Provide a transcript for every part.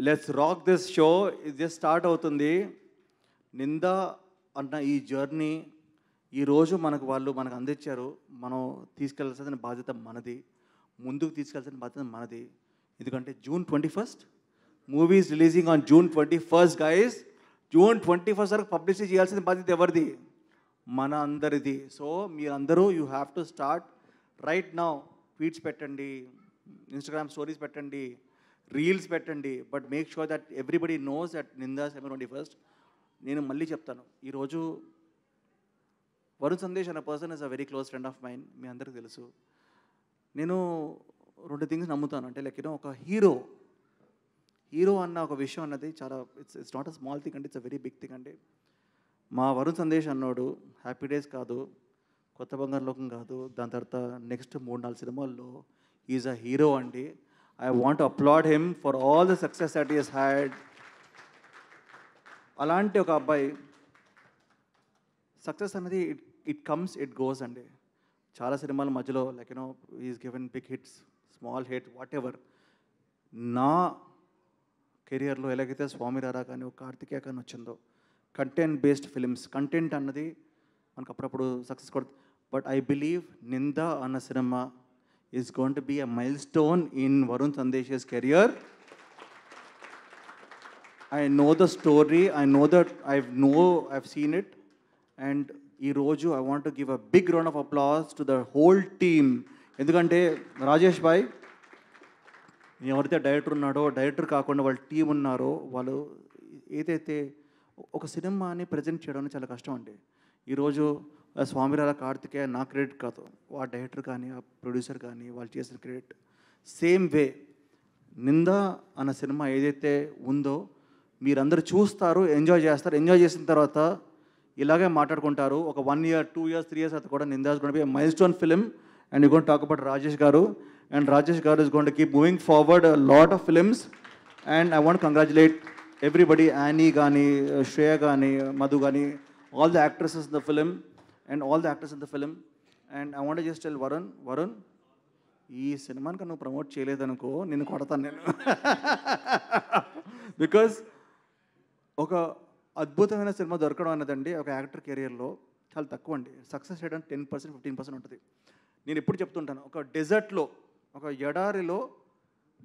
Let's rock this show. ఇది start అవుతుంది. నింద అన్న ఈ జర్నీ ఈరోజు మనకు అందించారు. మనం తీసుకెళ్లాల్సిన బాధ్యత మనది, ముందుకు తీసుకెళ్లాల్సిన బాధ్యత మనది. ఎందుకంటే June 21st movie is releasing on June 21st guys. June 21st వరకు పబ్లిసిటీ చేయాల్సిన బాధ్యత ఎవరిది? మన అందరిది. సో మీరందరూ you have to start right now. Tweets పెట్టండి, ఇన్స్టాగ్రామ్ స్టోరీస్ పెట్టండి, రీల్స్ పెట్టండి, but make sure that everybody knows that Nindha September 21st. నేను మళ్ళీ చెప్తాను, ఈరోజు వరుణ్ సందేశ్ అనే person is a very close friend of mine. మీ అందరికీ తెలుసు. నేను 2 థింగ్స్ నమ్ముతాను. అంటే లైక్ ఒక హీరో అన్న ఒక విషయం అన్నది చాలా it's not a small thing అండి, it's a very big thing అండి. మా వరుణ్ సందేశ్ అన్నాడు హ్యాపీ డేస్ కాదు, కొత్త బంగారు లోకం కాదు, దాని తర్వాత నెక్స్ట్ 3-4 సినిమాల్లో ఈజ్ అ హీరో అండి. I want applaud him for all the success that is had. అలాంటి ఒక అబ్బాయి సక్సెస్ అనేది ఇట్ కమ్స్ ఇట్ గోస్ అండి. చాలా సినిమాల మధ్యలో like is given big hits, small hit, whatever. నా కెరియర్లో ఎలాగైతే స్వామిరారా కానీ కార్తికేయ కానీ వచ్చిందో, కంటెంట్ బేస్డ్ ఫిలిమ్స్, కంటెంట్ అన్నది మనకు అప్పుడప్పుడు సక్సెస్ కొడుతుంది. బట్ ఐ బిలీవ్ నిందా అన్న cinema is going to be a milestone in Varun Sandesh career. I know the story, I know that I've seen it, and ఈరోజు I want to give a big round of applause to the whole team. ఎందుకంటే రాజేష్ భాయ్ ఎవరైతే director ఉన్నాడో, director కాకుండా వాళ్ళ team ఉన్నారో, వాళ్ళు ఏదైతే ఒక సినిమాని ప్రజెంట్ చేయడం చాలా కష్టం అండి. ఈరోజు స్వామిరారా కార్తికేయ నా క్రెడిట్ కాదు, ఆ డైరెక్టర్ కానీ ఆ ప్రొడ్యూసర్ కానీ వాళ్ళు చేసిన క్రెడిట్. సేమ్ వే నిందా అన్న సినిమా ఏదైతే ఉందో మీరందరూ చూస్తారు, ఎంజాయ్ చేస్తారు. ఎంజాయ్ చేసిన తర్వాత ఇలాగే మాట్లాడుకుంటారు. ఒక 1 year, 2 years, 3 years తర్వాత కూడా Nindha is going to be a milestone film. And you going to talk about Rajesh garu. And Rajesh garu is going to keep moving forward a lot of films. And I want congratulate everybody, Annie కానీ, శ్రేయ కానీ, మధు కానీ, all the actresses in the film and all the actors in the film. And I want just tell Varun, ఈ సినిమాని నువ్వు promote చేయలేదనుకో నిన్ను కొడతాను నేను. Because ఒక అద్భుతమైన సినిమా దొరకడం అన్నదండి ఒక యాక్టర్ కెరియర్లో చాలా తక్కువ అండి. సక్సెస్ చేయడం 10%, 15% ఉంటుంది. నేను ఎప్పుడు చెప్తుంటాను, ఒక డెజర్ట్లో, ఒక ఎడారిలో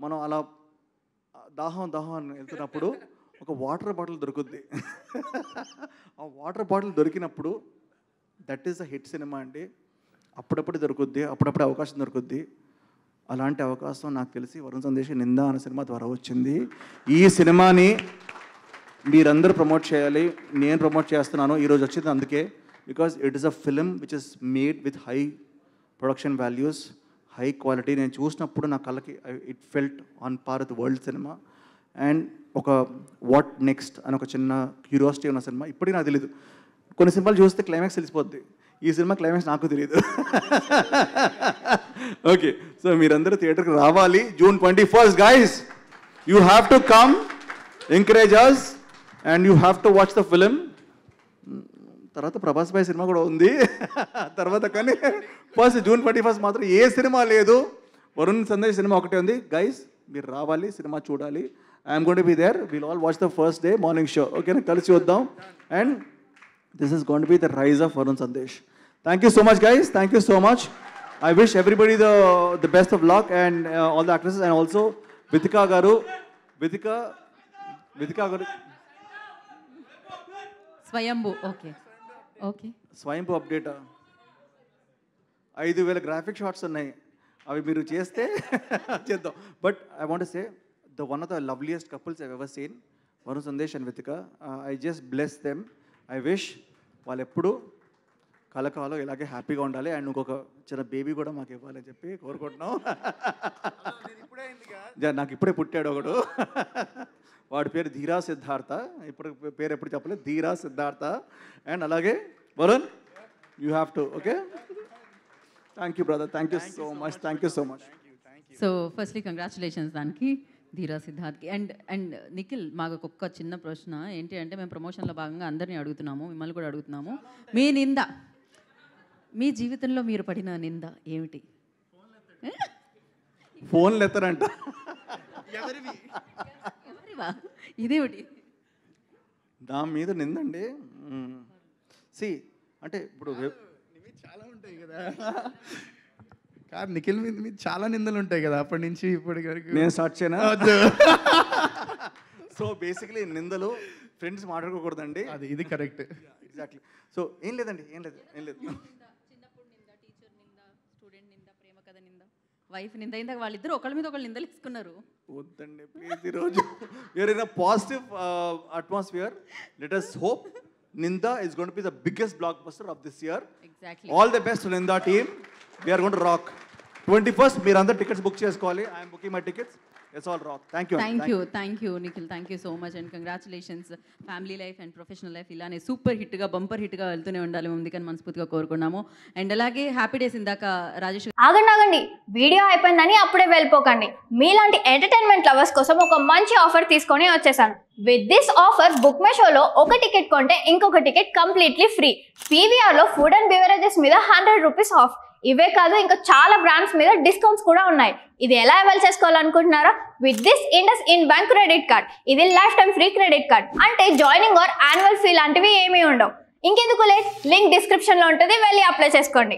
మనం అలా దాహం అని వెళ్తున్నప్పుడు ఒక వాటర్ బాటిల్ దొరుకుద్ది. ఆ వాటర్ బాటిల్ దొరికినప్పుడు that is a hit cinema అండి. అప్పుడప్పుడు దొరుకుద్ది, అప్పుడప్పుడు అవకాశం దొరుకుద్ది. అలాంటి అవకాశం నాకు తెలిసి వరుణ్ సందేశ్ నిందా అనే సినిమా ద్వారా వచ్చింది. ఈ సినిమాని మీరందరూ ప్రమోట్ చేయాలి, నేను ప్రమోట్ చేస్తున్నాను. ఈరోజు వచ్చింది అందుకే, because it is a film which is made with high production values, high quality. నేను చూసినప్పుడు నా కళ్ళకి it felt on par with world cinema. And ఒక వాట్ నెక్స్ట్ అని ఒక చిన్న క్యూరియాసిటీ ఉన్న సినిమా. ఇప్పటికీ నాకు తెలియదు, కొన్ని సినిమాలు చూస్తే క్లైమాక్స్ తెలిసిపోద్ది, ఈ సినిమా క్లైమాక్స్ నాకు తెలియదు. ఓకే, సో మీరందరూ థియేటర్కి రావాలి June 21st guys. You have to come, encourage us and you have to watch the film. తర్వాత ప్రభాస్ భాయ్ సినిమా కూడా ఉంది తర్వాత, కానీ ఫస్ట్ June 21st మాత్రం ఏ సినిమా లేదు, వరుణ్ సందేశ్ సినిమా ఒకటే ఉంది. గైస్ మీరు రావాలి, సినిమా చూడాలి. I'm going to be there. Will all watch the first day morning show. ఓకేనా, కలిసి వద్దాం. And this is going to be the rise of Varun Sandesh. Thank you so much guys, thank you so much. I wish everybody the best of luck and all the actresses. And also Vithika garu Swayambhu. Okay Swayambhu update 5,000 graphic shots ఉన్నాయి, అవి మీరు చేస్తే చేద్దాం. But I want say one of the loveliest couples I ever seen, Varun Sandesh and Vithika. I just bless them. I wish వాళ్ళు ఎప్పుడు కలకాలం ఇలాగే హ్యాపీగా ఉండాలి. అండ్ ఇంకొక చిన్న బేబీ కూడా మాకు ఇవ్వాలని చెప్పి కోరుకుంటున్నాం. నాకు ఇప్పుడే పుట్టాడు ఒకడు, వాడి పేరు ధీరా సిద్ధార్థ. ఇప్పుడు పేరు ఎప్పుడు చెప్పలేదు, ధీరా సిద్ధార్థ. అండ్ అలాగే Varun, you have to. Okay, thank you brother, thank you so much, thank you so much. So firstly congratulations దానికి, ధీరా సిద్ధార్థ్కి. అండ్ నిఖిల్, మాకు ఒక చిన్న ప్రశ్న ఏంటి అంటే, మేము ప్రమోషన్లో భాగంగా అందరినీ అడుగుతున్నాము, మిమ్మల్ని కూడా అడుగుతున్నాము. మీ నింద, మీ జీవితంలో మీరు పడిన నింద ఏమిటి? ఫోన్లు ఎత్తరంట. లేవా ఇదేమిటి నా మీద నిందండి సి అంటే ఇప్పుడు చాలా ఉంటాయి కదా కాదు నిఖిల్ మీద చాలా నిందలు ఉంటాయి కదా అప్పటి నుంచి ఇప్పటి వరకు నేను స్టార్ట్ చేయనా సో బేసిక్లీ నిందలు ఫ్రెండ్స్ మాట్లాడుకోకూడదండి అది ఇది కరెక్ట్ ఎగ్జాక్ట్లీ సో ఏం లేదు చిన్నప్పుడు నింద టీచర్ నింద స్టూడెంట్ నింద ప్రేమ కథ నింద వైఫ్ నింద ఇందాక వాళ్ళిద్దరు ఒకళ్ళ మీద ఒకళ్ళు నిందలు ఇసుకున్నారు వద్దండి ప్లీజ్ ఈరోజు you're in a positive atmosphere let us hope నింద is going to be the biggest blockbuster of this year. Exactly. All the best to Ninda team. We are going to rock. 21st మీరందరూ tickets book చేసుకోవాలి. I am booking my tickets. It's all rock. Thank you. Thank you Nikhil thank you so much and congratulations family life and professional life ఇలానే super హిట్గా bumper హిట్గా వెళ్తూనే ఉండాలి ముందుకని మనస్ఫూర్తిగా కోరుకున్నాము and అలాగే happy days ఇందాక రాజేష్ ఆగండి video అయిపోయిందని అప్పుడే వెళ్ళిపోకండి మీలాంటి ఎంటర్టైన్మెంట్ లవర్స్ కోసం ఒక మంచి ఆఫర్ తీసుకొని వచ్చేసాను with this offer book my షోలో ఒక టికెట్ కొంటే ఇంకొక టికెట్ కంప్లీట్లీ ఫ్రీ పీవీఆర్లో ఫుడ్ అండ్ బెవరేజెస్ మీద 100 రూపీస్ ఆఫ్ ఇవే కాదు ఇంకా చాలా బ్రాండ్స్ మీద డిస్కౌంట్స్ కూడా ఉన్నాయి ఇది ఎలా అవైల్ చేసుకోవాలనుకుంటున్నారా with this IndusInd bank credit card ఇది lifetime free credit card అంటే జాయినింగ్ ఆర్ యాన్యువల్ ఫీ లాంటివి ఏమీ ఉండవు ఇంకెందుకు లేట్ లింక్ డిస్క్రిప్షన్లో ఉంటుంది వెళ్ళి అప్లై చేసుకోండి